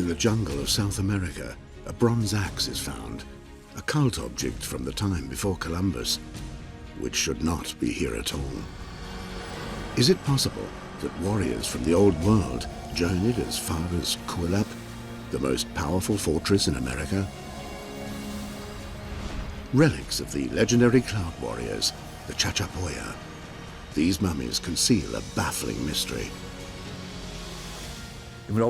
In the jungle of South America, a bronze axe is found, a cult object from the time before Columbus, which should not be here at all. Is it possible that warriors from the Old World journeyed as far as Kuelap, the most powerful fortress in America? Relics of the legendary cloud warriors, the Chachapoya. These mummies conceal a baffling mystery. Over the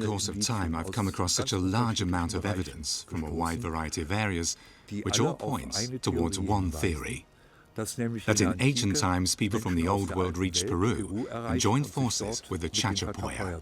course of time, I've come across such a large amount of evidence from a wide variety of areas, which all points towards one theory: that in ancient times, people from the Old World reached Peru and joined forces with the Chachapoya.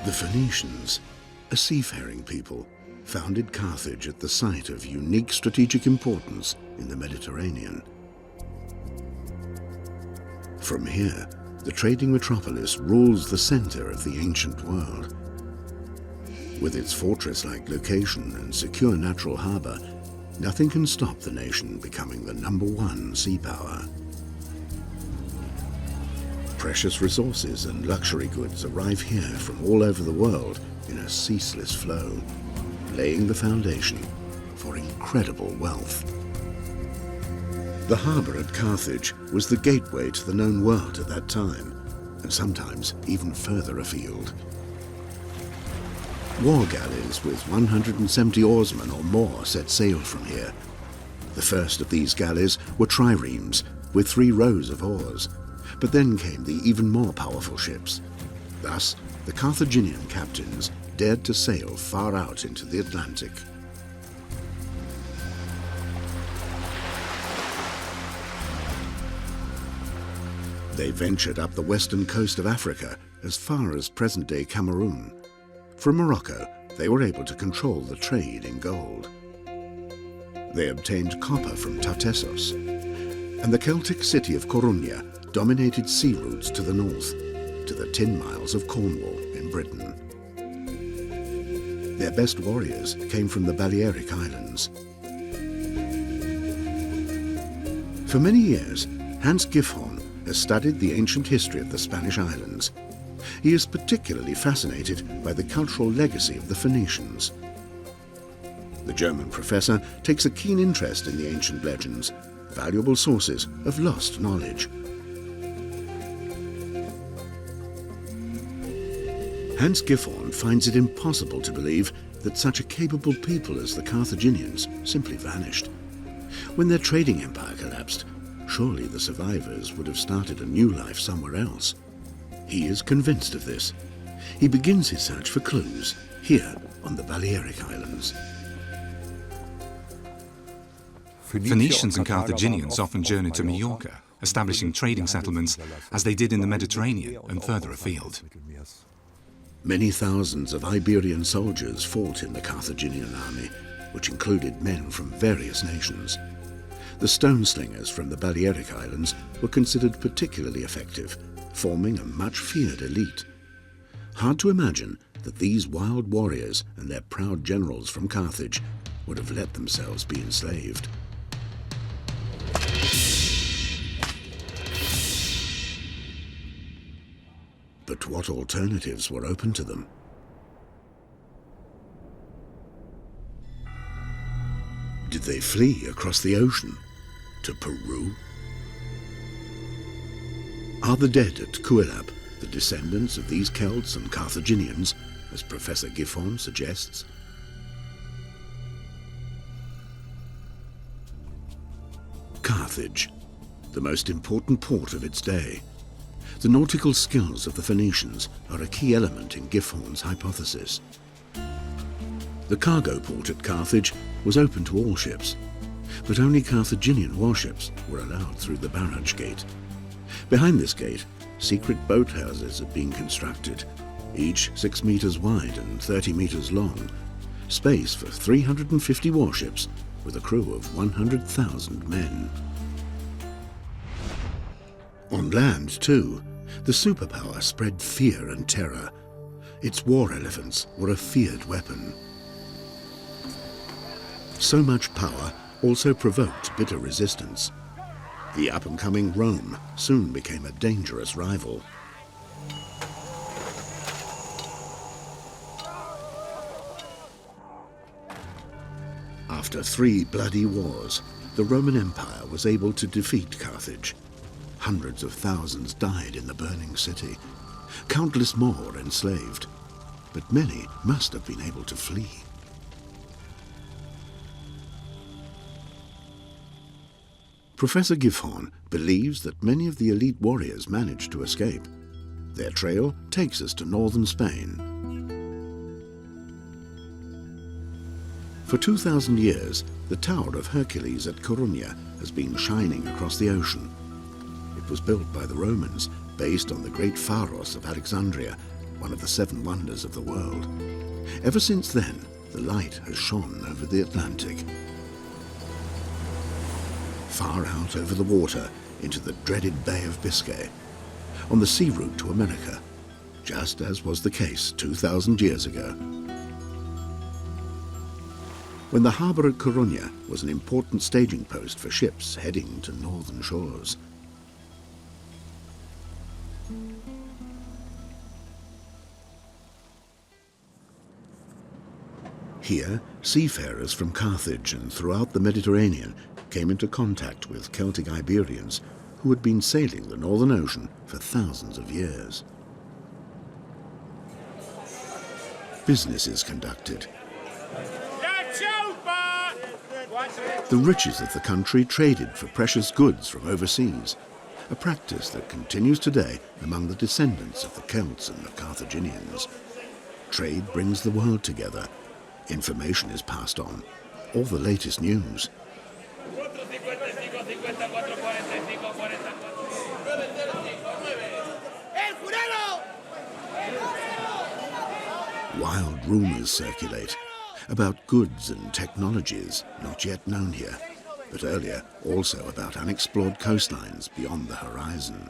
The Phoenicians, a seafaring people, founded Carthage at the site of unique strategic importance in the Mediterranean. From here, the trading metropolis rules the center of the ancient world. With its fortress-like location and secure natural harbor, nothing can stop the nation becoming the #1 sea power. Precious resources and luxury goods arrive here from all over the world in a ceaseless flow, laying the foundation for incredible wealth. The harbor at Carthage was the gateway to the known world at that time, and sometimes even further afield. War galleys with 170 oarsmen or more set sail from here. The first of these galleys were triremes with 3 rows of oars. But then came the even more powerful ships. Thus, the Carthaginian captains dared to sail far out into the Atlantic. They ventured up the western coast of Africa as far as present-day Cameroon. From Morocco, they were able to control the trade in gold. They obtained copper from Tartessos, and the Celtic city of Corunna dominated sea routes to the north, to the Tin Miles of Cornwall in Britain. Their best warriors came from the Balearic Islands. For many years, Hans Gifhorn has studied the ancient history of the Spanish islands. He is particularly fascinated by the cultural legacy of the Phoenicians. The German professor takes a keen interest in the ancient legends, valuable sources of lost knowledge. Hans Gifhorn finds it impossible to believe that such a capable people as the Carthaginians simply vanished. When their trading empire collapsed, surely the survivors would have started a new life somewhere else. He is convinced of this. He begins his search for clues here on the Balearic Islands. Phoenicians and Carthaginians often journeyed to Majorca, establishing trading settlements as they did in the Mediterranean and further afield. Many thousands of Iberian soldiers fought in the Carthaginian army, which included men from various nations. The stone slingers from the Balearic Islands were considered particularly effective, forming a much-feared elite. Hard to imagine that these wild warriors and their proud generals from Carthage would have let themselves be enslaved. But what alternatives were open to them? Did they flee across the ocean to Peru? Are the dead at Kuelap the descendants of these Celts and Carthaginians, as Professor Gifhorn suggests? Carthage, the most important port of its day. The nautical skills of the Phoenicians are a key element in Gifhorn's hypothesis. The cargo port at Carthage was open to all ships, but only Carthaginian warships were allowed through the barrage gate. Behind this gate, secret boathouses had been constructed, each 6 meters wide and 30 meters long, space for 350 warships with a crew of 100,000 men. On land, too, the superpower spread fear and terror. Its war elephants were a feared weapon. So much power also provoked bitter resistance. The up-and-coming Rome soon became a dangerous rival. After 3 bloody wars, the Roman Empire was able to defeat Carthage. Hundreds of thousands died in the burning city. Countless more were enslaved, but many must have been able to flee. Professor Giffhorn believes that many of the elite warriors managed to escape. Their trail takes us to northern Spain. For 2,000 years, the Tower of Hercules at Coruña has been shining across the ocean. It was built by the Romans, based on the great Pharos of Alexandria, one of the 7 wonders of the world. Ever since then, the light has shone over the Atlantic. Far out over the water into the dreaded Bay of Biscay, on the sea route to America, just as was the case 2,000 years ago. When the harbour at Coruña was an important staging post for ships heading to northern shores. Here, seafarers from Carthage and throughout the Mediterranean came into contact with Celtic Iberians who had been sailing the Northern Ocean for thousands of years. Business is conducted. The riches of the country traded for precious goods from overseas, a practice that continues today among the descendants of the Celts and the Carthaginians. Trade brings the world together. Information is passed on, all the latest news. Wild rumors circulate about goods and technologies not yet known here, but earlier also about unexplored coastlines beyond the horizon.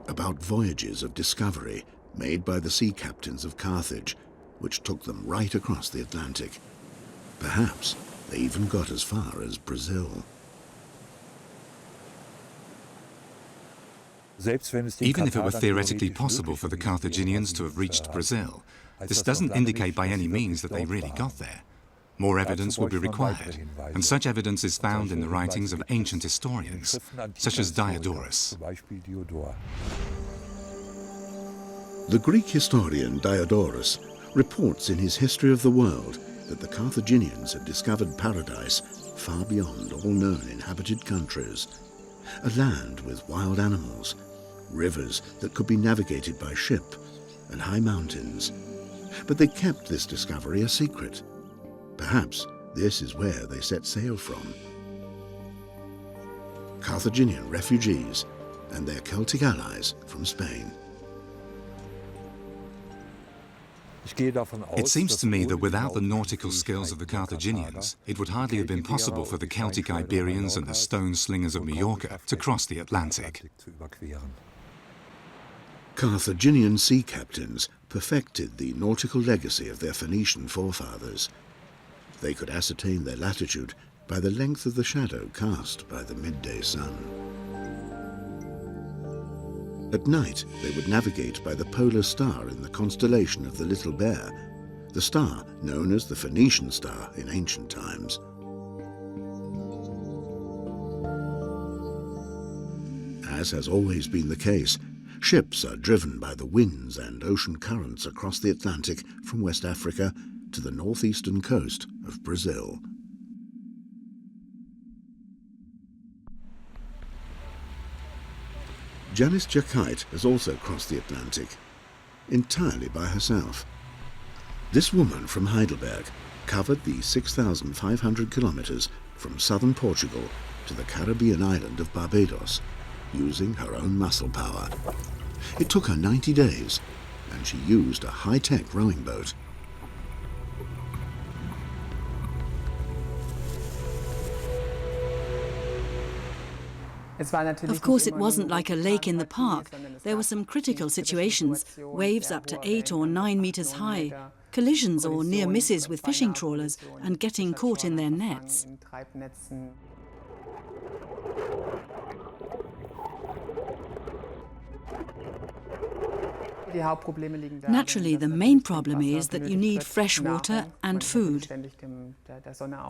About voyages of discovery made by the sea captains of Carthage, which took them right across the Atlantic. Perhaps they even got as far as Brazil. Even if it were theoretically possible for the Carthaginians to have reached Brazil, this doesn't indicate by any means that they really got there. More evidence would be required, and such evidence is found in the writings of ancient historians, such as Diodorus. The Greek historian Diodorus reports in his History of the World that the Carthaginians had discovered paradise far beyond all known inhabited countries, a land with wild animals, rivers that could be navigated by ship, and high mountains. But they kept this discovery a secret. Perhaps this is where they set sail from. Carthaginian refugees and their Celtic allies from Spain. It seems to me that without the nautical skills of the Carthaginians, it would hardly have been possible for the Celtic Iberians and the stone slingers of Majorca to cross the Atlantic. Carthaginian sea captains perfected the nautical legacy of their Phoenician forefathers. They could ascertain their latitude by the length of the shadow cast by the midday sun. At night, they would navigate by the polar star in the constellation of the Little Bear, the star known as the Phoenician star in ancient times. As has always been the case, ships are driven by the winds and ocean currents across the Atlantic from West Africa to the northeastern coast of Brazil. Janice Jacquite has also crossed the Atlantic, entirely by herself. This woman from Heidelberg covered the 6,500 kilometers from southern Portugal to the Caribbean island of Barbados, using her own muscle power. It took her 90 days, and she used a high-tech rowing boat. Of course, it wasn't like a lake in the park. There were some critical situations, waves up to 8 or 9 meters high, collisions or near misses with fishing trawlers and getting caught in their nets. Naturally, the main problem is that you need fresh water and food.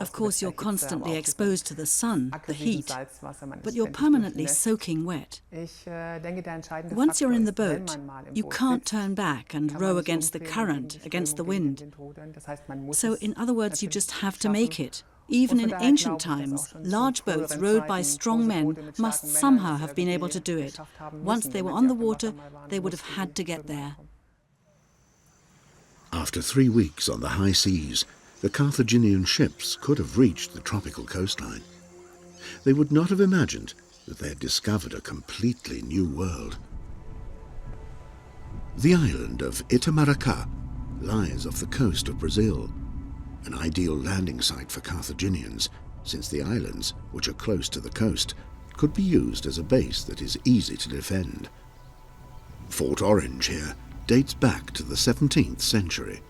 Of course, you're constantly exposed to the sun, the heat, but you're permanently soaking wet. Once you're in the boat, you can't turn back and row against the current, against the wind. So, in other words, you just have to make it. Even in ancient times, large boats rowed by strong men must somehow have been able to do it. Once they were on the water, they would have had to get there. After 3 weeks on the high seas, the Carthaginian ships could have reached the tropical coastline. They would not have imagined that they had discovered a completely new world. The island of Itamaracá lies off the coast of Brazil, an ideal landing site for Carthaginians, since the islands, which are close to the coast, could be used as a base that is easy to defend. Fort Orange here dates back to the 17th century.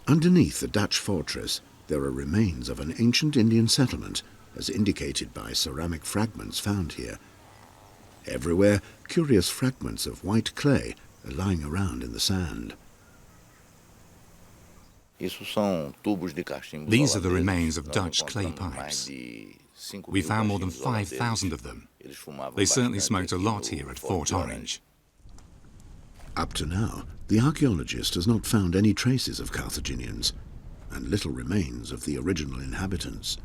Underneath the Dutch fortress, there are remains of an ancient Indian settlement, as indicated by ceramic fragments found here. Everywhere, curious fragments of white clay are lying around in the sand. These are the remains of Dutch clay pipes. We found more than 5,000 of them. They certainly smoked a lot here at Fort Orange. Up to now, the archaeologist has not found any traces of Carthaginians, and little remains of the original inhabitants.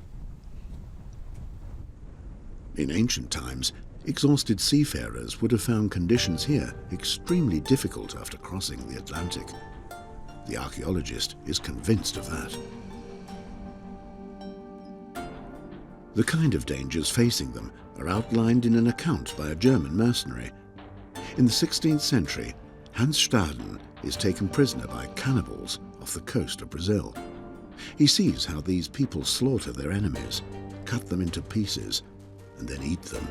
In ancient times, exhausted seafarers would have found conditions here extremely difficult after crossing the Atlantic. The archaeologist is convinced of that. The kind of dangers facing them are outlined in an account by a German mercenary. In the 16th century, Hans Staden is taken prisoner by cannibals off the coast of Brazil. He sees how these people slaughter their enemies, cut them into pieces, and then eat them.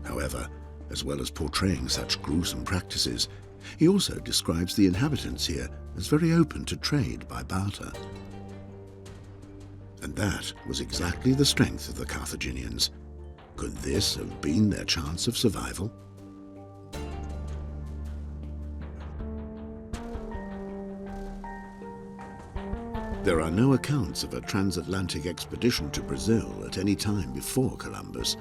However, as well as portraying such gruesome practices, he also describes the inhabitants here as very open to trade by barter. And that was exactly the strength of the Carthaginians. Could this have been their chance of survival? There are no accounts of a transatlantic expedition to Brazil at any time before Columbus.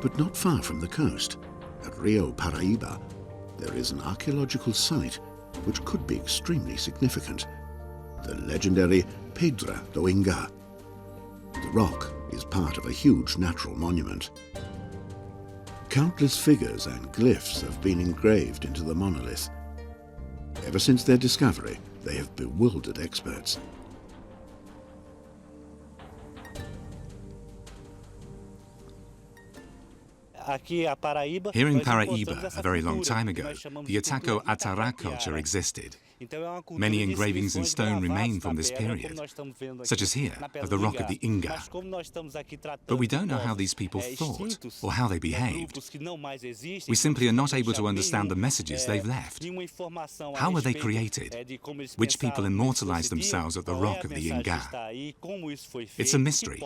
But not far from the coast, at Rio Paraíba, there is an archaeological site which could be extremely significant, the legendary Pedra do Ingá. The rock is part of a huge natural monument. Countless figures and glyphs have been engraved into the monolith. Ever since their discovery, they have bewildered experts. Here in Paraíba, a very long time ago, the Ataco Atara culture existed. Many engravings in stone remain from this period, such as here, of the rock of the Inga. But we don't know how these people thought or how they behaved. We simply are not able to understand the messages they've left. How were they created? Which people immortalized themselves at the rock of the Inga? It's a mystery.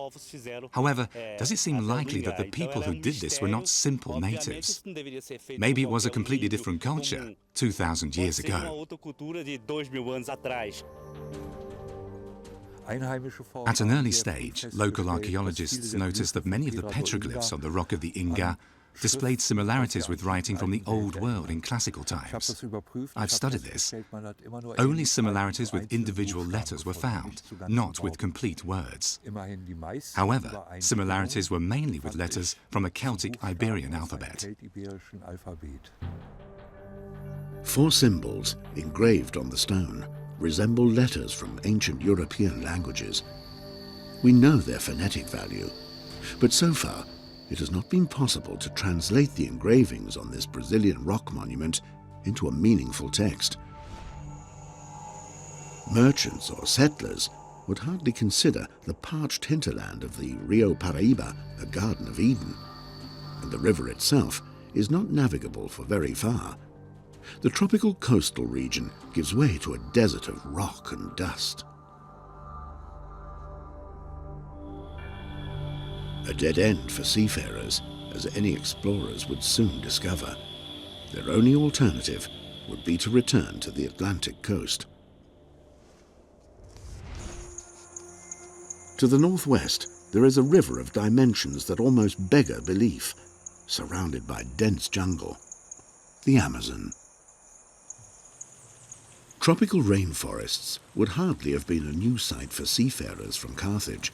However, does it seem likely that the people who did this were not simple natives? Maybe it was a completely different culture 2,000 years ago. At an early stage, local archaeologists noticed that many of the petroglyphs on the rock of the Inga displayed similarities with writing from the Old World in classical times. I've studied this. Only similarities with individual letters were found, not with complete words. However, similarities were mainly with letters from a Celtic Iberian alphabet. 4 symbols engraved on the stone resemble letters from ancient European languages. We know their phonetic value, but so far it has not been possible to translate the engravings on this Brazilian rock monument into a meaningful text. Merchants or settlers would hardly consider the parched hinterland of the Rio Paraíba a Garden of Eden, and the river itself is not navigable for very far. The tropical coastal region gives way to a desert of rock and dust. A dead end for seafarers, as any explorers would soon discover. Their only alternative would be to return to the Atlantic coast. To the northwest, there is a river of dimensions that almost beggar belief, surrounded by dense jungle, the Amazon. Tropical rainforests would hardly have been a new sight for seafarers from Carthage.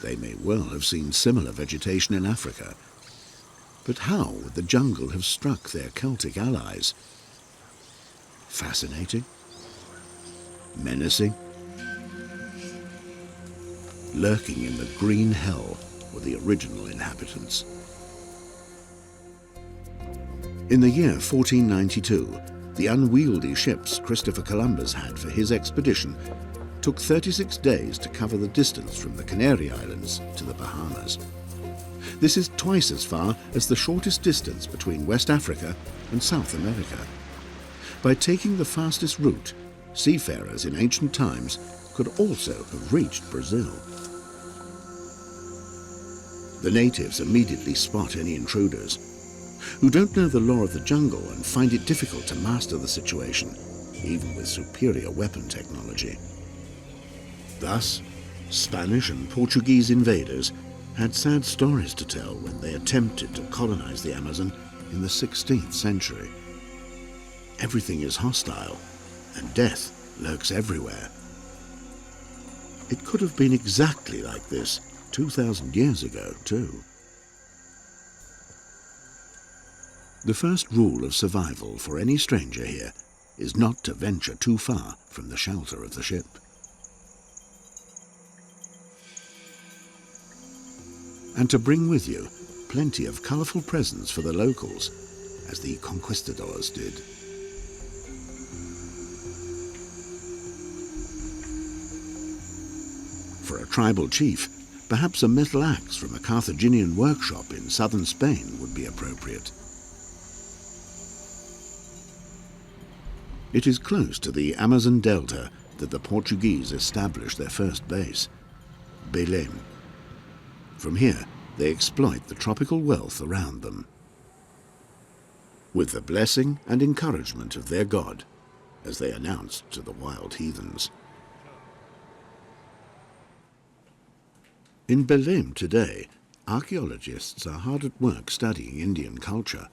They may well have seen similar vegetation in Africa. But how would the jungle have struck their Celtic allies? Fascinating? Menacing? Lurking in the green hell were the original inhabitants. In the year 1492, the unwieldy ships Christopher Columbus had for his expedition took 36 days to cover the distance from the Canary Islands to the Bahamas. This is twice as far as the shortest distance between West Africa and South America. By taking the fastest route, seafarers in ancient times could also have reached Brazil. The natives immediately spot any intruders, who don't know the law of the jungle and find it difficult to master the situation, even with superior weapon technology. Thus, Spanish and Portuguese invaders had sad stories to tell when they attempted to colonize the Amazon in the 16th century. Everything is hostile, and death lurks everywhere. It could have been exactly like this 2,000 years ago, too. The first rule of survival for any stranger here is not to venture too far from the shelter of the ship. And to bring with you plenty of colourful presents for the locals, as the conquistadors did. For a tribal chief, perhaps a metal axe from a Carthaginian workshop in southern Spain would be appropriate. It is close to the Amazon Delta that the Portuguese established their first base, Belém. From here, they exploit the tropical wealth around them. With the blessing and encouragement of their god, as they announced to the wild heathens. In Belém today, archaeologists are hard at work studying Indian culture.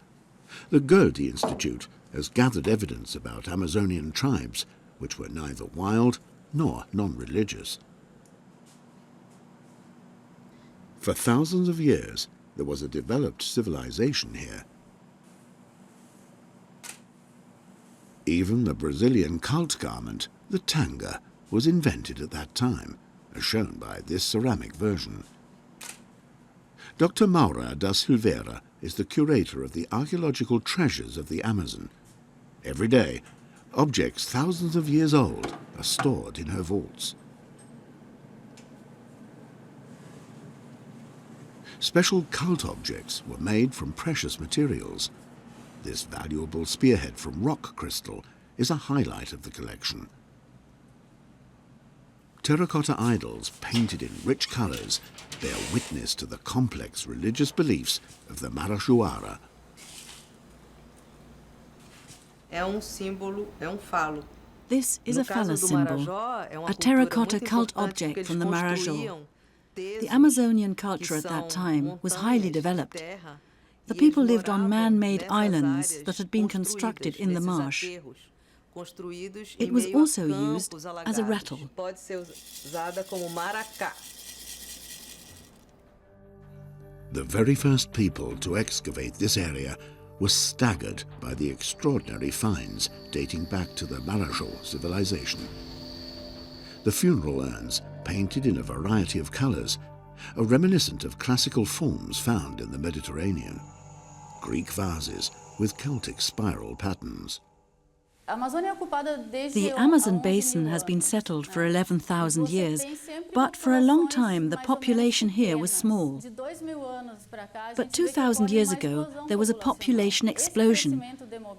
The Goethe Institute has gathered evidence about Amazonian tribes which were neither wild nor non-religious. For thousands of years, there was a developed civilization here. Even the Brazilian cult garment, the tanga, was invented at that time, as shown by this ceramic version. Dr. Maura da Silveira is the curator of the archaeological treasures of the Amazon. Every day, objects thousands of years old are stored in her vaults. Special cult objects were made from precious materials. This valuable spearhead from rock crystal is a highlight of the collection. Terracotta idols painted in rich colors bear witness to the complex religious beliefs of the Marajoara. This is a phallus symbol, a terracotta cult object from the Marajó. The Amazonian culture at that time was highly developed. The people lived on man-made islands that had been constructed in the marsh. It was also used as a rattle. The very first people to excavate this area were staggered by the extraordinary finds dating back to the Marajó civilization. The funeral urns, painted in a variety of colors, are reminiscent of classical forms found in the Mediterranean. Greek vases with Celtic spiral patterns. The Amazon basin has been settled for 11,000 years, but for a long time the population here was small. But 2,000 years ago there was a population explosion,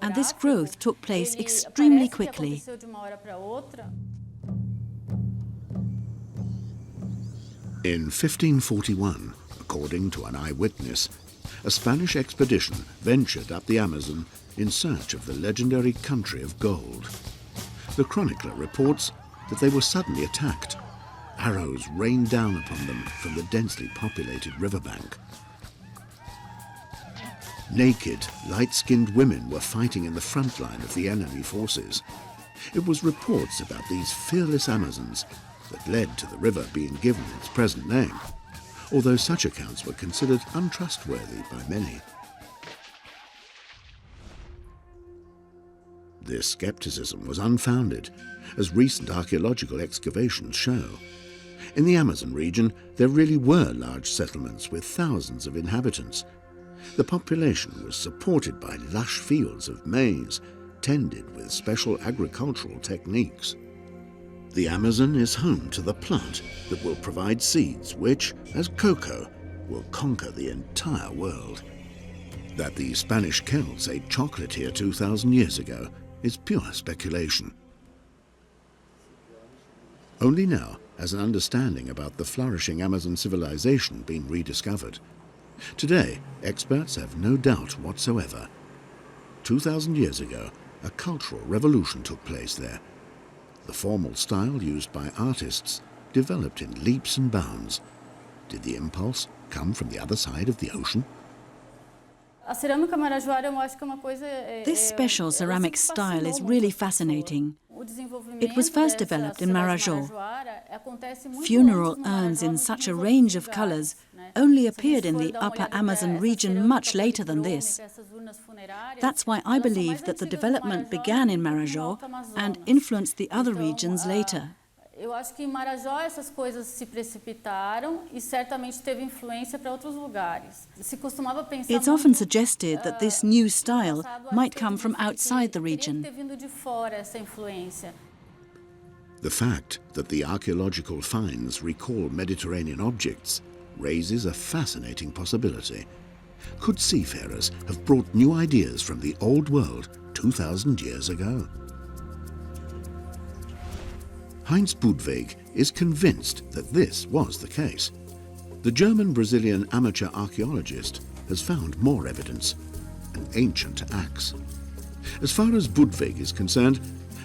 and this growth took place extremely quickly. In 1541, according to an eyewitness, a Spanish expedition ventured up the Amazon in search of the legendary country of gold. The chronicler reports that they were suddenly attacked. Arrows rained down upon them from the densely populated riverbank. Naked, light-skinned women were fighting in the front line of the enemy forces. It was reports about these fearless Amazons that led to the river being given its present name, although such accounts were considered untrustworthy by many. This skepticism was unfounded, as recent archaeological excavations show. In the Amazon region, there really were large settlements with thousands of inhabitants. The population was supported by lush fields of maize, tended with special agricultural techniques. The Amazon is home to the plant that will provide seeds which, as cocoa, will conquer the entire world. That the Spanish Celts ate chocolate here 2,000 years ago is pure speculation. Only now has an understanding about the flourishing Amazon civilization been rediscovered. Today, experts have no doubt whatsoever. 2,000 years ago, a cultural revolution took place there. The formal style used by artists developed in leaps and bounds. Did the impulse come from the other side of the ocean? This special ceramic style is really fascinating. It was first developed in Marajó. Funeral urns in such a range of colours only appeared in the upper Amazon region much later than this. That's why I believe that the development began in Marajó and influenced the other regions later. Eu acho que em Marajó essas coisas se precipitaram e certamente teve influência para outros lugares. Se costumava pensar. It's often suggested that this new style might come from outside the region. Ter vindo de fora essa influência. The fact that the archaeological finds recall Mediterranean objects raises a fascinating possibility. Could seafarers have brought new ideas from the old world 2,000 years ago? Heinz Budwig is convinced that this was the case. The German-Brazilian amateur archaeologist has found more evidence, an ancient axe. As far as Budwig is concerned,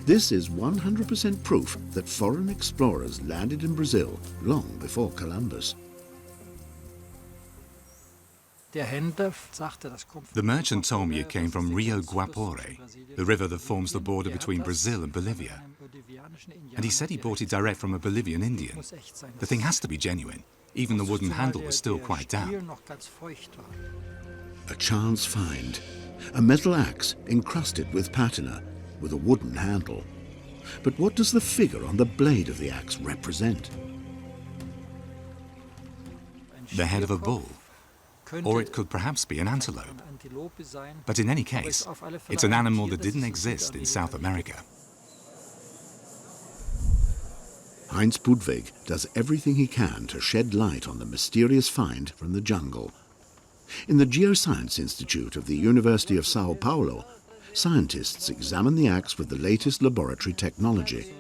this is 100% proof that foreign explorers landed in Brazil long before Columbus. The merchant told me it came from Rio Guapore, the river that forms the border between Brazil and Bolivia. And he said he bought it direct from a Bolivian Indian. The thing has to be genuine. Even the wooden handle was still quite damp. A chance find. A metal axe encrusted with patina, with a wooden handle. But what does the figure on the blade of the axe represent? The head of a bull. Or it could perhaps be an antelope. But in any case, it's an animal that didn't exist in South America. Heinz Budwig does everything he can to shed light on the mysterious find from the jungle. In the Geoscience Institute of the University of Sao Paulo, scientists examine the axe with the latest laboratory technology.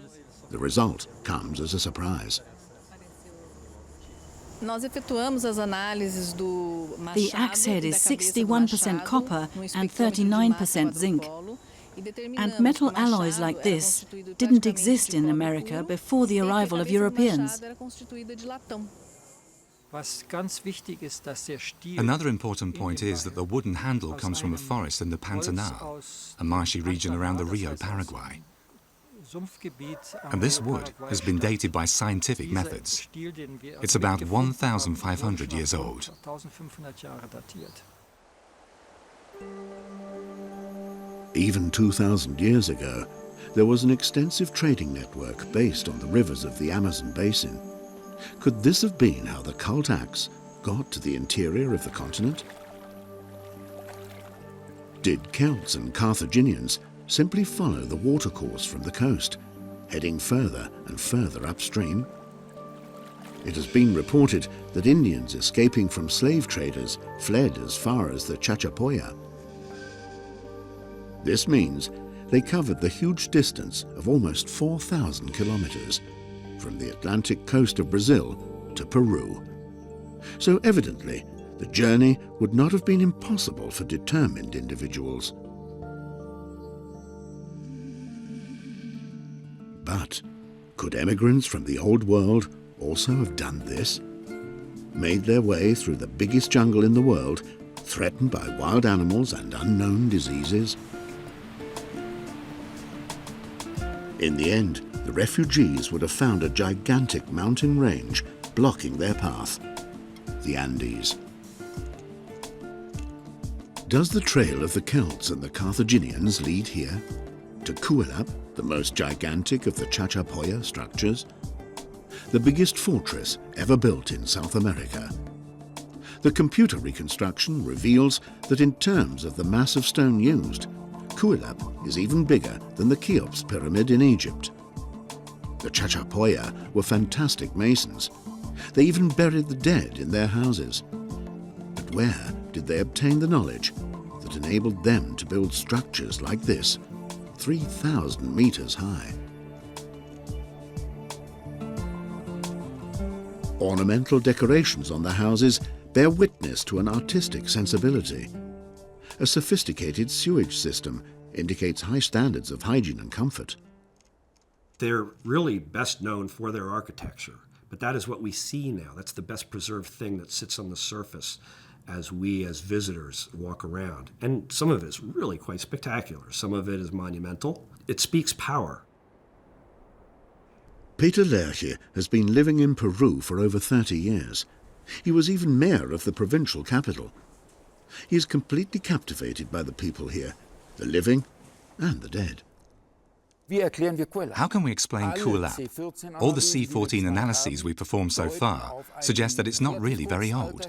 The result comes as a surprise. The axe head is 61% copper and 39% zinc. And metal alloys like this didn't exist in America before the arrival of Europeans. Another important point is that the wooden handle comes from a forest in the Pantanal, a marshy region around the Rio Paraguay. And this wood has been dated by scientific methods. It's about 1,500 years old. Even 2,000 years ago, there was an extensive trading network based on the rivers of the Amazon basin. Could this have been how the cult axe got to the interior of the continent? Did Celts and Carthaginians simply follow the watercourse from the coast, heading further and further upstream? It has been reported that Indians escaping from slave traders fled as far as the Chachapoya. This means they covered the huge distance of almost 4,000 kilometers from the Atlantic coast of Brazil to Peru. So evidently, the journey would not have been impossible for determined individuals. But could emigrants from the Old World also have done this? Made their way through the biggest jungle in the world, threatened by wild animals and unknown diseases? In the end, the refugees would have found a gigantic mountain range blocking their path, the Andes. Does the trail of the Celts and the Carthaginians lead here? To Kuelap, the most gigantic of the Chachapoya structures? The biggest fortress ever built in South America. The computer reconstruction reveals that in terms of the mass of stone used, Kuelap is even bigger than the Cheops pyramid in Egypt. The Chachapoya were fantastic masons. They even buried the dead in their houses. But where did they obtain the knowledge that enabled them to build structures like this, 3,000 meters high? Ornamental decorations on the houses bear witness to an artistic sensibility. A sophisticated sewage system indicates high standards of hygiene and comfort. They're really best known for their architecture, but that is what we see now. That's the best preserved thing that sits on the surface as we, as visitors, walk around. And some of it is really quite spectacular. Some of it is monumental. It speaks power. Peter Lerche has been living in Peru for over 30 years. He was even mayor of the provincial capital. He is completely captivated by the people here, the living and the dead. How can we explain Kuelap? All the C14 analyses we performed so far suggest that it's not really very old.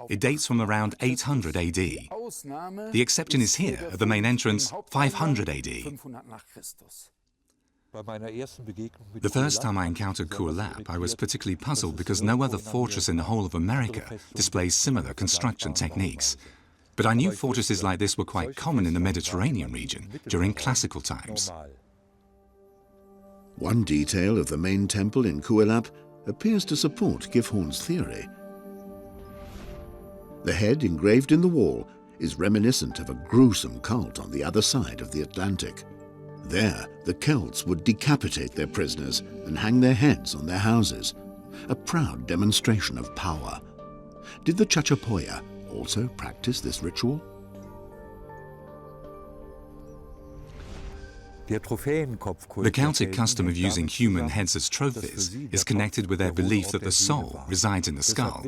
It dates from around 800 AD. The exception is here, at the main entrance, 500 AD. The first time I encountered Kuelap, I was particularly puzzled because no other fortress in the whole of America displays similar construction techniques. But I knew fortresses like this were quite common in the Mediterranean region during classical times. One detail of the main temple in Kuelap appears to support Gifhorn's theory. The head engraved in the wall is reminiscent of a gruesome cult on the other side of the Atlantic. There, the Celts would decapitate their prisoners and hang their heads on their houses, a proud demonstration of power. Did the Chachapoya also practice this ritual? The Celtic custom of using human heads as trophies is connected with their belief that the soul resides in the skull.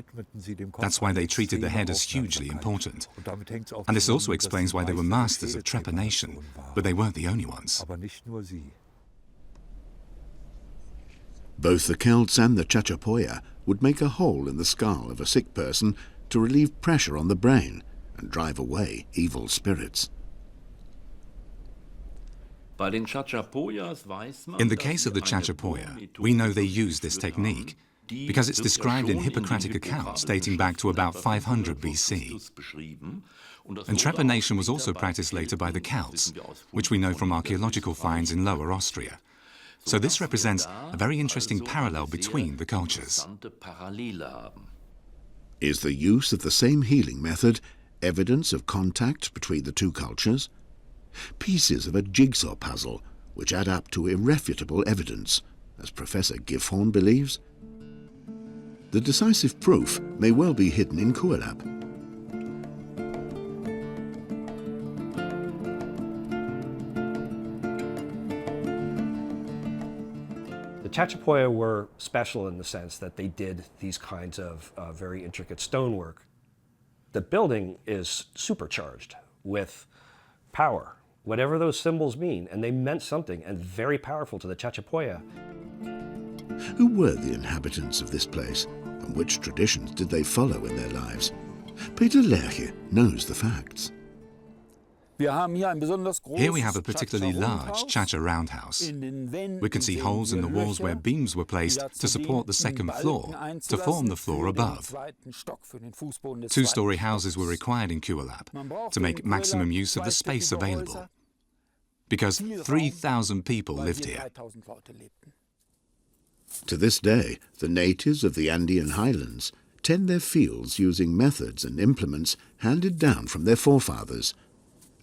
That's why they treated the head as hugely important. And this also explains why they were masters of trepanation, but they weren't the only ones. Both the Celts and the Chachapoya would make a hole in the skull of a sick person to relieve pressure on the brain and drive away evil spirits. In the case of the Chachapoya, we know they used this technique because it's described in Hippocratic accounts dating back to about 500 BC. And trepanation was also practiced later by the Celts, which we know from archaeological finds in Lower Austria. So this represents a very interesting parallel between the cultures. Is the use of the same healing method evidence of contact between the two cultures? Pieces of a jigsaw puzzle which add up to irrefutable evidence, as Professor Gifhorn believes. The decisive proof may well be hidden in Kuelap. The Chachapoya were special in the sense that they did these kinds of very intricate stonework. The building is supercharged with power, whatever those symbols mean, and they meant something, and very powerful to the Chachapoya. Who were the inhabitants of this place, and which traditions did they follow in their lives? Peter Lerche knows the facts. Here we have a particularly large Chacha roundhouse. We can see holes in the walls where beams were placed to support the second floor, to form the floor above. Two-story houses were required in Kuelap to make maximum use of the space available, because 3,000 people lived here. To this day, the natives of the Andean highlands tend their fields using methods and implements handed down from their forefathers.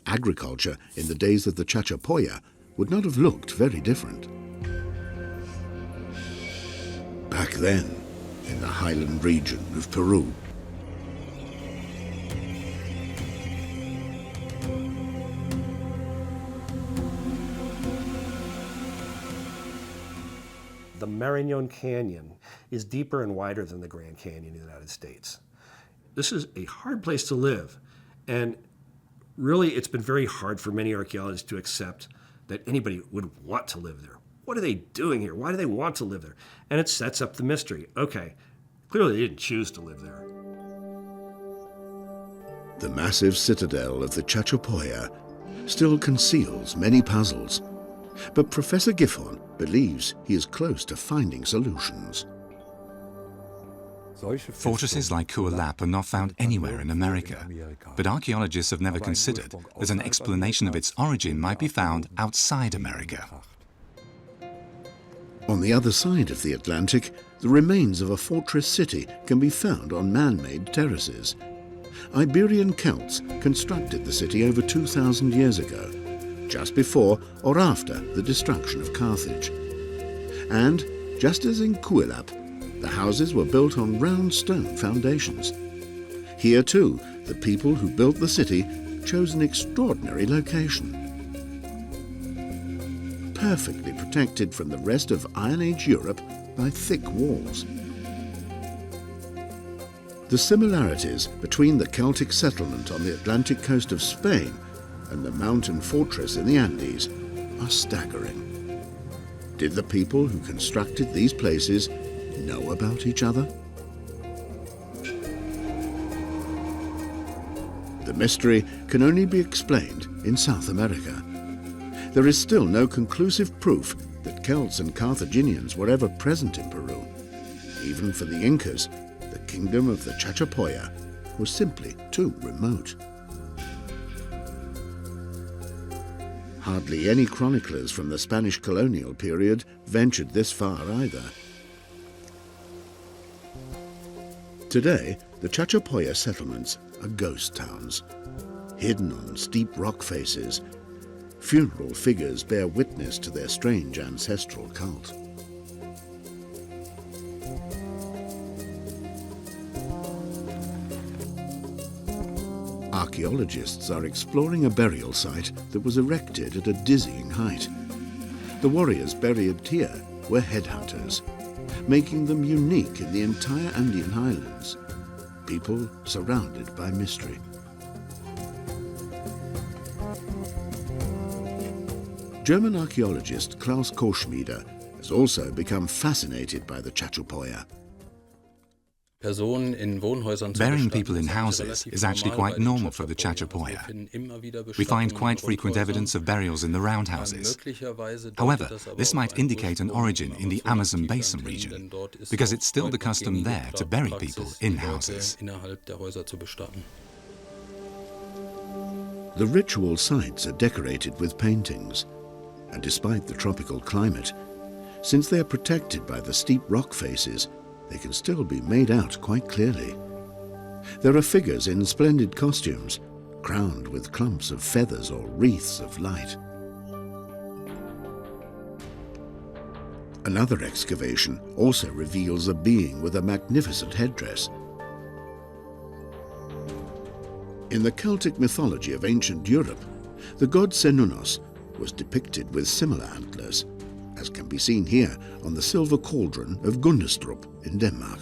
Agriculture in the days of the Chachapoya would not have looked very different. Back then, in the highland region of Peru, the Marañón Canyon is deeper and wider than the Grand Canyon in the United States. This is a hard place to live, and really it's been very hard for many archaeologists to accept that anybody would want to live there. What are they doing here? Why do they want to live there? And it sets up the mystery. Okay, clearly they didn't choose to live there. the massive citadel of the Chachapoya still conceals many puzzles. But Professor Giffon believes he is close to finding solutions. Fortresses like Kuelap are not found anywhere in America, but archaeologists have never considered that an explanation of its origin might be found outside America. On the other side of the Atlantic, the remains of a fortress city can be found on man-made terraces. Iberian Celts constructed the city over 2,000 years ago, just before or after the destruction of Carthage. And, just as in Kuelap, the houses were built on round stone foundations. Here too, the people who built the city chose an extraordinary location. Perfectly protected from the rest of Iron Age Europe by thick walls. The similarities between the Celtic settlement on the Atlantic coast of Spain and the mountain fortress in the Andes are staggering. Did the people who constructed these places know about each other? The mystery can only be explained in South America. There is still no conclusive proof that Celts and Carthaginians were ever present in Peru. Even for the Incas, the kingdom of the Chachapoya was simply too remote. Hardly any chroniclers from the Spanish colonial period ventured this far either. Today, the Chachapoya settlements are ghost towns. Hidden on steep rock faces, funeral figures bear witness to their strange ancestral cult. Archaeologists are exploring a burial site that was erected at a dizzying height. The warriors buried here were headhunters, making them unique in the entire Andean highlands. People surrounded by mystery. German archaeologist Klaus Koschmieder has also become fascinated by the Chachapoya. Burying people in houses is actually quite normal for the Chachapoya. We find quite frequent evidence of burials in the roundhouses. However, this might indicate an origin in the Amazon basin region, because it's still the custom there to bury people in houses. The ritual sites are decorated with paintings, and despite the tropical climate, since they are protected by the steep rock faces, they can still be made out quite clearly. There are figures in splendid costumes, crowned with clumps of feathers or wreaths of light. Another excavation also reveals a being with a magnificent headdress. In the Celtic mythology of ancient Europe, the god Cernunnos was depicted with similar antlers, as can be seen here on the silver cauldron of Gundestrup in Denmark.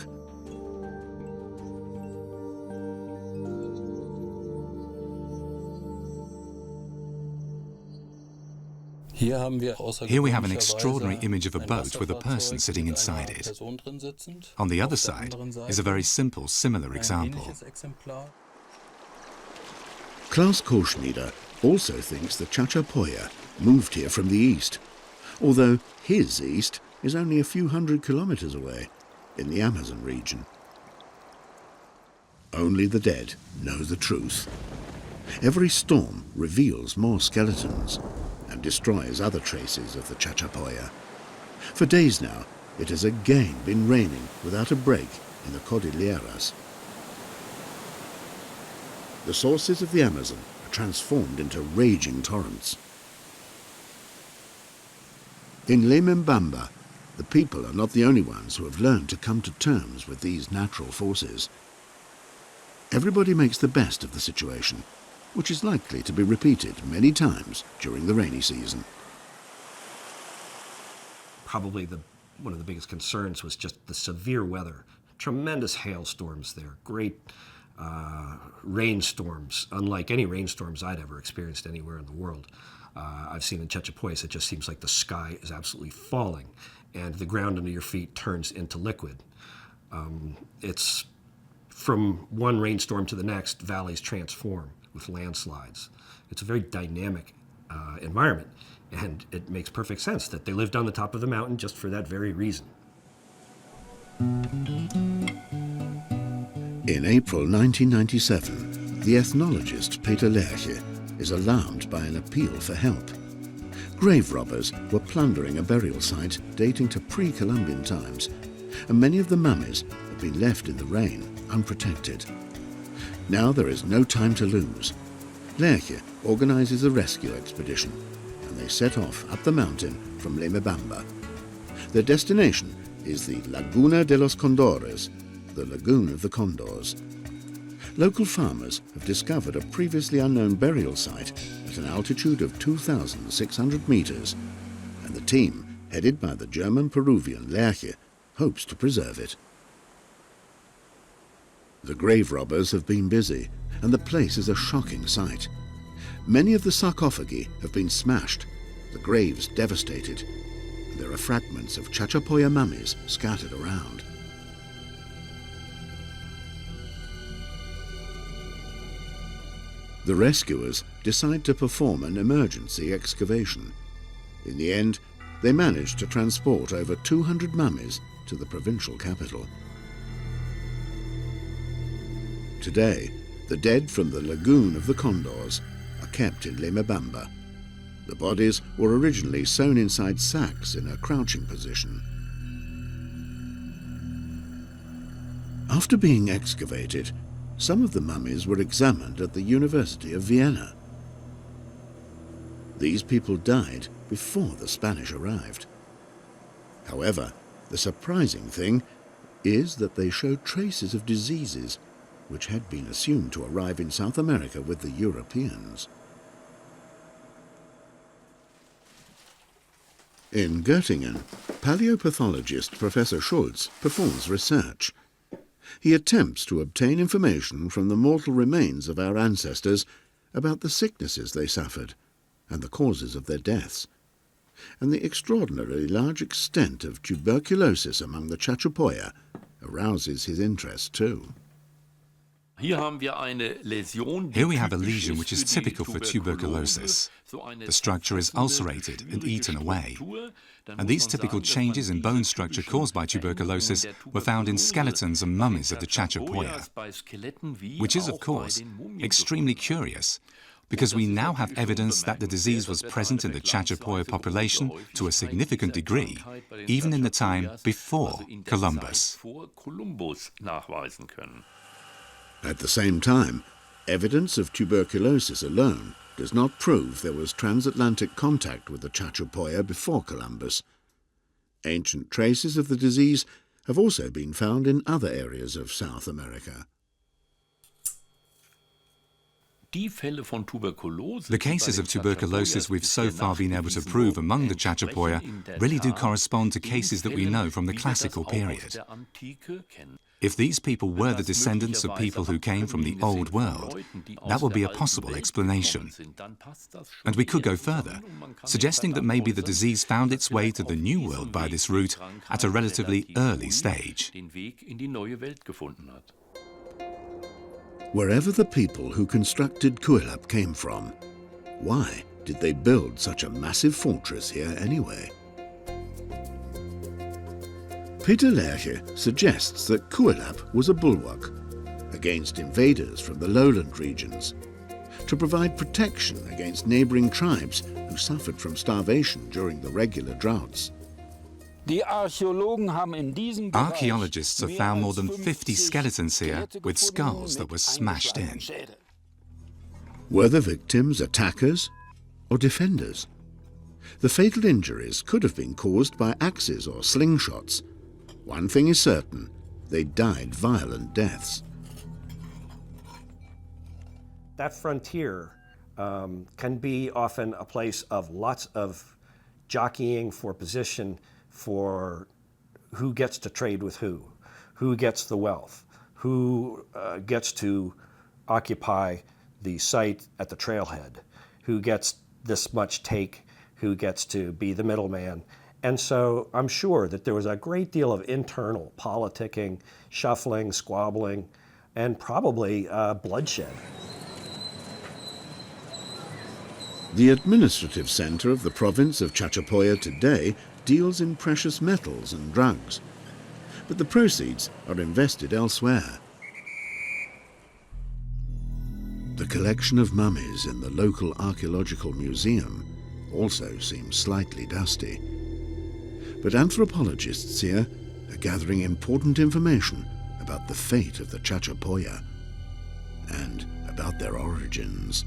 Here we have an extraordinary image of a boat with a person sitting inside it. On the other side is a very simple, similar example. Klaus Kohlschneider also thinks the Chachapoya moved here from the east, although his east is only a few hundred kilometers away, in the Amazon region. Only the dead know the truth. Every storm reveals more skeletons and destroys other traces of the Chachapoya. For days now, it has again been raining without a break in the Cordilleras. The sources of the Amazon are transformed into raging torrents. In Lemembamba, the people are not the only ones who have learned to come to terms with these natural forces. Everybody makes the best of the situation, which is likely to be repeated many times during the rainy season. Probably one of the biggest concerns was just the severe weather. Tremendous hailstorms there, great rainstorms, unlike any rainstorms I'd ever experienced anywhere in the world. I've seen in Chachapoya, it just seems like the sky is absolutely falling and the ground under your feet turns into liquid. It's from one rainstorm to the next, valleys transform with landslides. It's a very dynamic environment, and it makes perfect sense that they lived on the top of the mountain just for that very reason. In April 1997, the ethnologist Peter Lerche is alarmed by an appeal for help. Grave robbers were plundering a burial site dating to pre-Columbian times, and many of the mummies had been left in the rain, unprotected. Now there is no time to lose. Lerche organizes a rescue expedition, and they set off up the mountain from Lemembamba. Their destination is the Laguna de los Condores, the Lagoon of the Condors. Local farmers have discovered a previously unknown burial site at an altitude of 2,600 meters, and the team, headed by the German-Peruvian Lerche, hopes to preserve it. The grave robbers have been busy, and the place is a shocking sight. Many of the sarcophagi have been smashed, the graves devastated, and there are fragments of Chachapoya mummies scattered around. The rescuers decide to perform an emergency excavation. In the end, they manage to transport over 200 mummies to the provincial capital. Today, the dead from the Lagoon of the Condors are kept in Lemembamba. The bodies were originally sewn inside sacks in a crouching position. After being excavated, some of the mummies were examined at the University of Vienna. These people died before the Spanish arrived. However, the surprising thing is that they show traces of diseases which had been assumed to arrive in South America with the Europeans. In Göttingen, paleopathologist Professor Schulz performs research. He attempts to obtain information from the mortal remains of our ancestors about the sicknesses they suffered and the causes of their deaths, and the extraordinarily large extent of tuberculosis among the Chachapoya arouses his interest too. Here we have a lesion which is typical for tuberculosis. The structure is ulcerated and eaten away. And these typical changes in bone structure caused by tuberculosis were found in skeletons and mummies of the Chachapoya, which is, of course, extremely curious, because we now have evidence that the disease was present in the Chachapoya population to a significant degree, even in the time before Columbus. At the same time, evidence of tuberculosis alone does not prove there was transatlantic contact with the Chachapoya before Columbus. Ancient traces of the disease have also been found in other areas of South America. The cases of tuberculosis we've so far been able to prove among the Chachapoya really do correspond to cases that we know from the classical period. If these people were the descendants of people who came from the Old World, that would be a possible explanation. And we could go further, suggesting that maybe the disease found its way to the New World by this route at a relatively early stage. Wherever the people who constructed Kuelap came from, why did they build such a massive fortress here anyway? Peter Lerche suggests that Kuelap was a bulwark against invaders from the lowland regions, to provide protection against neighboring tribes who suffered from starvation during the regular droughts. Archaeologists have found more than 50 skeletons here with skulls that were smashed in. Were the victims attackers or defenders? The fatal injuries could have been caused by axes or slingshots. One thing is certain, they died violent deaths. That frontier can be often a place of lots of jockeying for position, for who gets to trade with who gets the wealth, who gets to occupy the site at the trailhead, who gets this much take, who gets to be the middleman. And so I'm sure that there was a great deal of internal politicking, shuffling, squabbling, and probably bloodshed. The administrative center of the province of Chachapoya today deals in precious metals and drugs, but the proceeds are invested elsewhere. The collection of mummies in the local archaeological museum also seems slightly dusty, but anthropologists here are gathering important information about the fate of the Chachapoya and about their origins.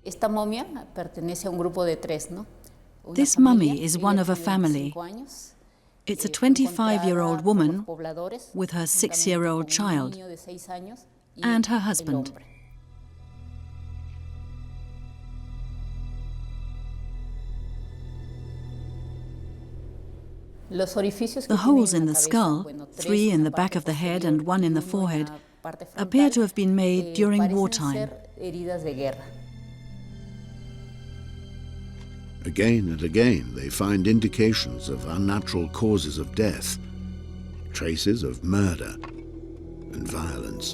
This mummy is one of a family. It's a 25-year-old woman with her 6-year-old child and her husband. The holes in the skull, 3 in the back of the head and 1 in the forehead, appear to have been made during wartime. Again and again, they find indications of unnatural causes of death, traces of murder and violence.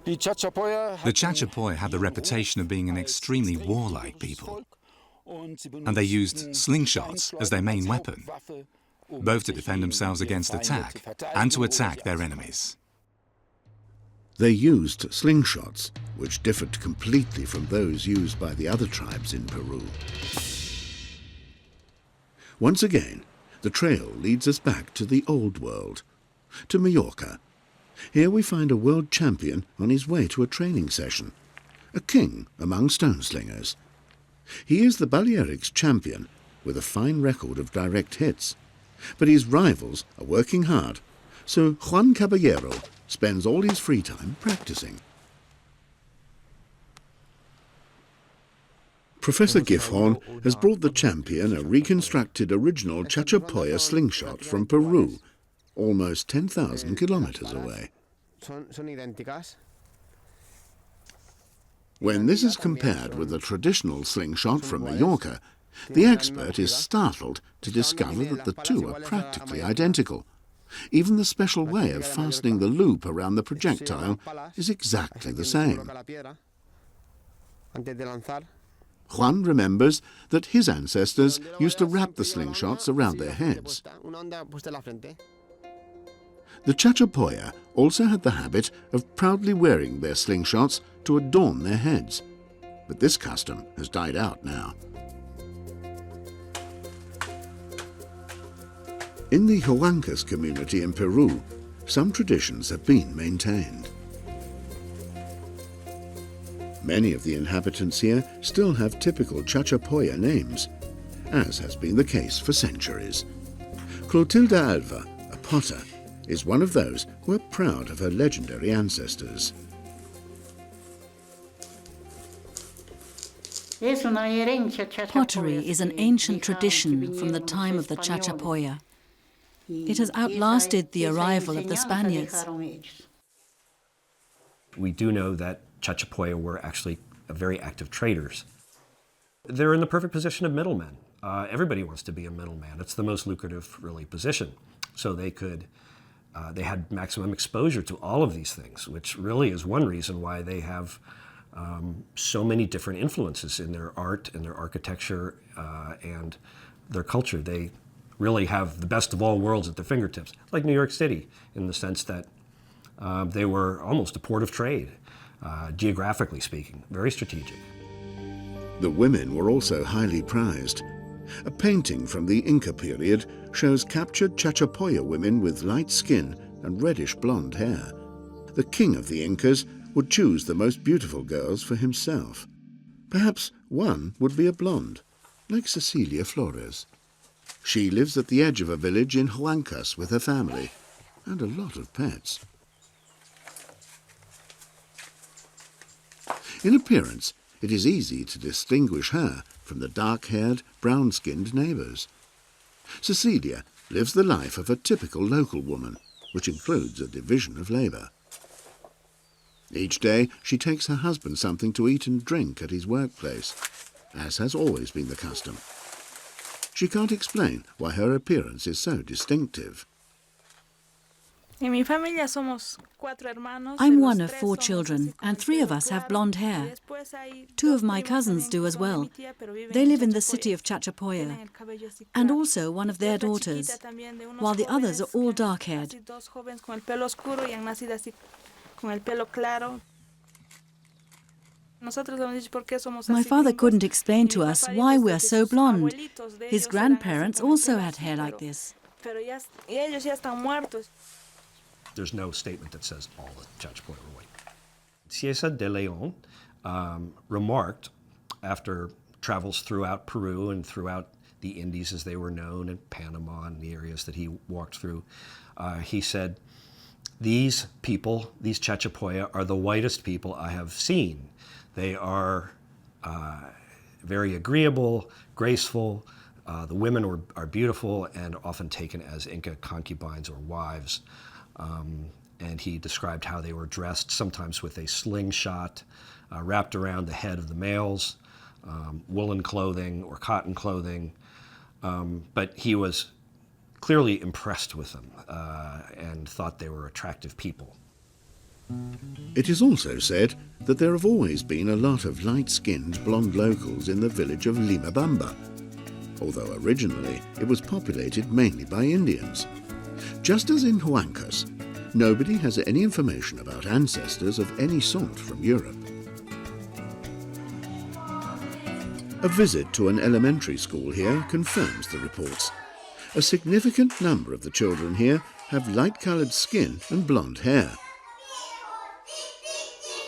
The Chachapoya had the reputation of being an extremely warlike people, and they used slingshots as their main weapon, both to defend themselves against attack and to attack their enemies. They used slingshots, which differed completely from those used by the other tribes in Peru. Once again, the trail leads us back to the old world, to Majorca. Here we find a world champion on his way to a training session, a king among stone slingers. He is the Balearics champion with a fine record of direct hits, but his rivals are working hard, so Juan Caballero spends all his free time practicing. Professor Gifhorn has brought the champion a reconstructed original Chachapoya slingshot from Peru, almost 10,000 kilometers away. When this is compared with the traditional slingshot from Majorca, the expert is startled to discover that the two are practically identical. Even the special way of fastening the loop around the projectile is exactly the same. Juan remembers that his ancestors used to wrap the slingshots around their heads. The Chachapoya also had the habit of proudly wearing their slingshots to adorn their heads, but this custom has died out now. In the Huancas community in Peru, some traditions have been maintained. Many of the inhabitants here still have typical Chachapoya names, as has been the case for centuries. Clotilde Alva, a potter, is one of those who are proud of her legendary ancestors. Pottery is an ancient tradition from the time of the Chachapoya. It has outlasted the arrival of the Spaniards. We do know that Chachapoya were actually very active traders. They're in the perfect position of middlemen. Everybody wants to be a middleman. It's the most lucrative, really, position. so they had maximum exposure to all of these things, which really is one reason why they have so many different influences in their art and their architecture and their culture. They really have the best of all worlds at their fingertips, like New York City, in the sense that they were almost a port of trade, geographically speaking, very strategic. The women were also highly prized. A painting from the Inca period shows captured Chachapoya women with light skin and reddish blonde hair. The king of the Incas would choose the most beautiful girls for himself. Perhaps one would be a blonde, like Cecilia Flores. She lives at the edge of a village in Huancas with her family and a lot of pets. In appearance, it is easy to distinguish her from the dark-haired, brown-skinned neighbours. Cecilia lives the life of a typical local woman, which includes a division of labour. Each day she takes her husband something to eat and drink at his workplace, as has always been the custom. She can't explain why her appearance is so distinctive. I'm one of 4 children, and 3 of us have blonde hair. 2 of my cousins do as well. They live in the city of Chachapoya, and also one of their daughters, while the others are all dark-haired. My father couldn't explain to us why we are so blonde. His grandparents also had hair like this. There's no statement that says all the Chachapoya were white. Cieza de Leon remarked, after travels throughout Peru and throughout the Indies as they were known, and Panama and the areas that he walked through, he said, "These people, these Chachapoya, are the whitest people I have seen. They are very agreeable, graceful. The women are beautiful and often taken as Inca concubines or wives." And he described how they were dressed, sometimes with a slingshot wrapped around the head of the males, woolen clothing or cotton clothing. But he was clearly impressed with them and thought they were attractive people. It is also said that there have always been a lot of light-skinned blonde locals in the village of Limabamba, although originally it was populated mainly by Indians. Just as in Huancas, nobody has any information about ancestors of any sort from Europe. A visit to an elementary school here confirms the reports. A significant number of the children here have light-coloured skin and blonde hair.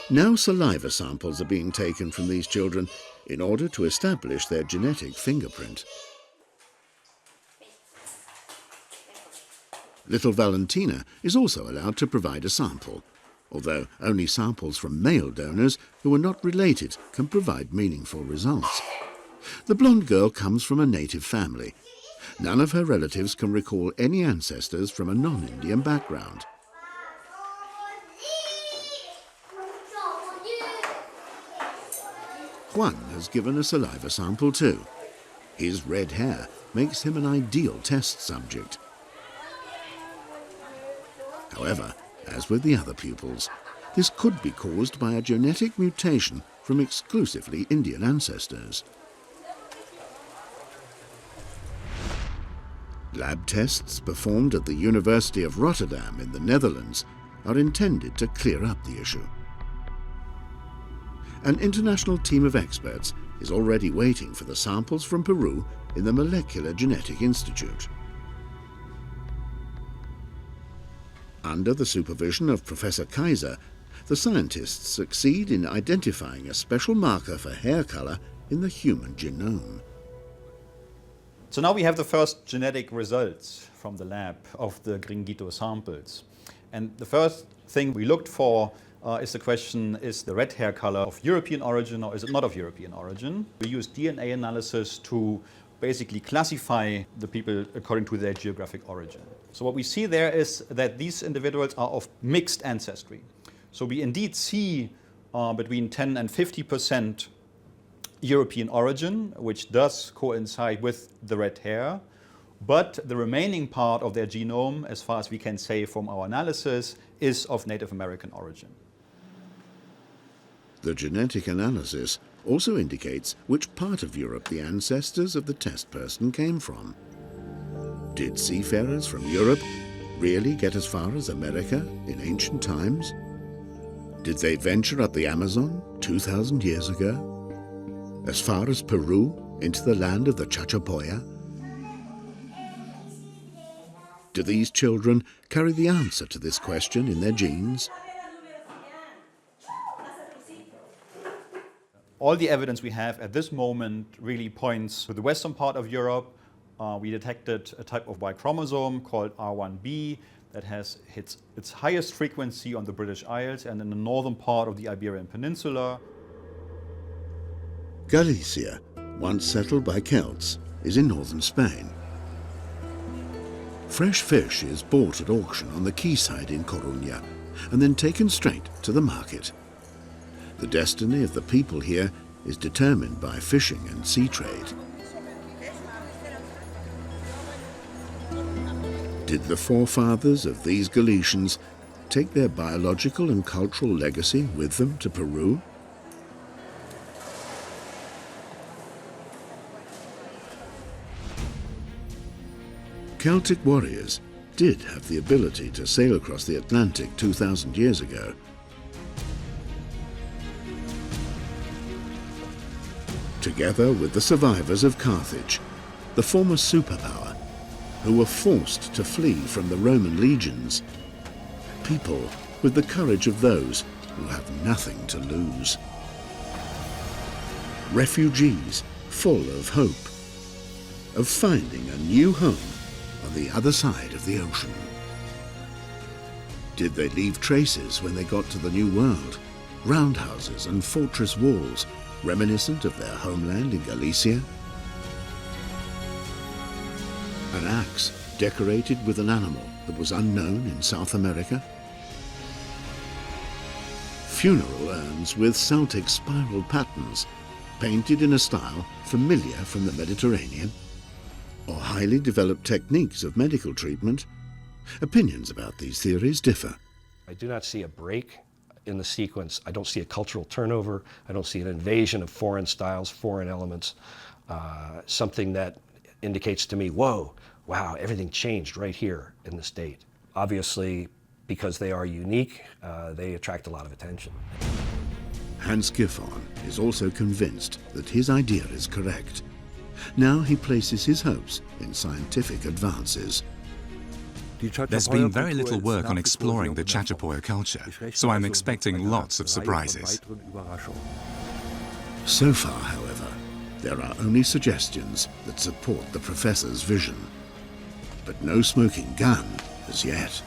Now saliva samples are being taken from these children in order to establish their genetic fingerprint. Little Valentina is also allowed to provide a sample, although only samples from male donors who are not related can provide meaningful results. The blonde girl comes from a native family. None of her relatives can recall any ancestors from a non-Indian background. Juan has given a saliva sample too. His red hair makes him an ideal test subject. However, as with the other pupils, this could be caused by a genetic mutation from exclusively Indian ancestors. Lab tests performed at the University of Rotterdam in the Netherlands are intended to clear up the issue. An international team of experts is already waiting for the samples from Peru in the Molecular Genetic Institute. Under the supervision of Professor Kaiser, the scientists succeed in identifying a special marker for hair color in the human genome. So now we have the first genetic results from the lab of the Gringuito samples. And the first thing we looked for is the question, is the red hair color of European origin or is it not of European origin? We use DNA analysis to basically classify the people according to their geographic origin. So what we see there is that these individuals are of mixed ancestry. So we indeed see between 10 and 50% European origin, which does coincide with the red hair. But the remaining part of their genome, as far as we can say from our analysis, is of Native American origin. The genetic analysis also indicates which part of Europe the ancestors of the test person came from. Did seafarers from Europe really get as far as America in ancient times? Did they venture up the Amazon 2,000 years ago? As far as Peru, into the land of the Chachapoya? Do these children carry the answer to this question in their genes? All the evidence we have at this moment really points to the western part of Europe. We detected a type of Y chromosome called R1b that has its highest frequency on the British Isles and in the northern part of the Iberian Peninsula. Galicia, once settled by Celts, is in northern Spain. Fresh fish is bought at auction on the quayside in Coruña and then taken straight to the market. The destiny of the people here is determined by fishing and sea trade. Did the forefathers of these Galicians take their biological and cultural legacy with them to Peru? Celtic warriors did have the ability to sail across the Atlantic 2,000 years ago. Together with the survivors of Carthage, the former superpower, who were forced to flee from the Roman legions, people with the courage of those who have nothing to lose. Refugees full of hope, of finding a new home on the other side of the ocean. Did they leave traces when they got to the New World? Roundhouses and fortress walls reminiscent of their homeland in Galicia? An axe decorated with an animal that was unknown in South America? Funeral urns with Celtic spiral patterns painted in a style familiar from the Mediterranean? Or highly developed techniques of medical treatment? Opinions about these theories differ. I do not see a break in the sequence. I don't see a cultural turnover. I don't see an invasion of foreign styles, foreign elements, something that indicates to me, whoa, wow, everything changed right here in this date. Obviously, because they are unique, they attract a lot of attention. Hans Giffon is also convinced that his idea is correct. Now he places his hopes in scientific advances. There's been very little work on exploring the Chachapoya culture, so I'm expecting lots of surprises. So far, however, there are only suggestions that support the professor's vision. But no smoking gun as yet.